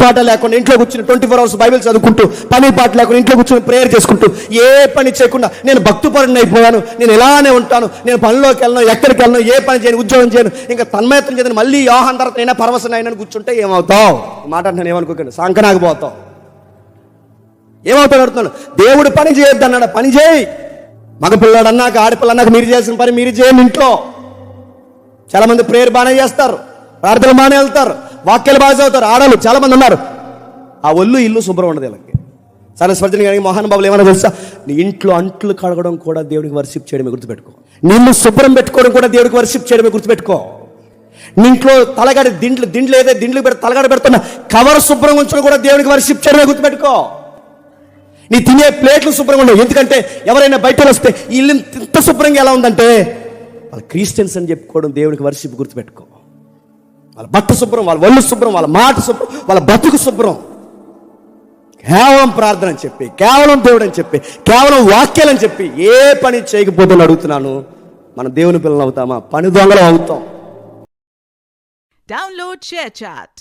పాట లేకుండా ఇంట్లో కూర్చుని 24 hours బైబిల్ చదువుకుంటూ, పని పాట లేకుండా ఇంట్లో కూర్చుని ప్రేయర్ చేసుకుంటూ, ఏ పని చేయకుండా నేను భక్తిపరుడిని అయిపోయాను, నేను ఇలానే ఉంటాను, నేను పనిలోకి వెళ్ళను, ఎక్కడికి వెళ్ళను, ఏ పని చేయను, ఉద్యోగం చేయను, ఇంకా తన్మయత్వం చేయను, మళ్ళీ యోహాన్ తర్వాత అయినా పరవశన అయినా కూర్చుంటే ఏమవుతావు? మాట అంటే ఏమనుకోకండి, సంకనాకపోతావు. ఏమవుతాడు అడుగుతున్నాను. దేవుడు పని చేయొద్దు అన్నాడు, పని చేయి. మగపిల్లాడు అన్నాక, ఆడపిల్ల అన్నాక మీరు చేసిన పని మీరు చేయండి. ఇంట్లో చాలా మంది ప్రేయర్ బాగానే చేస్తారు, ప్రార్థనలు బాగానే వెళ్తారు, వాక్యాలు బాగా చదువుతారు. ఆడలు చాలా మంది ఉన్నారు, ఆ ఒళ్ళు ఇల్లు శుభ్రం ఉండదు వీళ్ళకి. సరస్వతిని కానీ మహానుభావులు ఏమైనా తెలుసా, నీ ఇంట్లో అంట్లు కడగడం కూడా దేవుడికి వర్షిప్ చేయడమే గుర్తుపెట్టుకో. నీళ్ళు శుభ్రం పెట్టుకోవడం కూడా దేవుడికి వర్షిప్ చేయడమే గుర్తుపెట్టుకో. నీ ఇంట్లో తలగడి దిండ్లు ఏదైతే దిండ్లు తలగడ పెడుతున్నా కవర్ శుభ్రం ఉంచడం కూడా దేవుడికి వర్షిప్ చేయడమే గుర్తుపెట్టుకో. నీ తినే ప్లేట్లు శుభ్రంగా ఉండవు. ఎందుకంటే ఎవరైనా బయట వస్తే ఈ ఇల్లు ఇంత శుభ్రంగా ఎలా ఉందంటే వాళ్ళ క్రిస్టియన్స్ అని చెప్పుకోవడం దేవుడికి వర్షిప్ గుర్తుపెట్టుకో. వాళ్ళ బట్ట శుభ్రం, వాళ్ళ ఒళ్ళు శుభ్రం, వాళ్ళ మాట శుభ్రం, వాళ్ళ బతుకు శుభ్రం. కేవలం ప్రార్థన అని చెప్పి, కేవలం దేవుడు అని చెప్పి, కేవలం వాక్యాలని చెప్పి ఏ పని చేయకపోతే అడుగుతున్నాను, మనం దేవుని పిల్లలు అవుతామా? పని దొంగలు అవుతాం. Download ShareChat.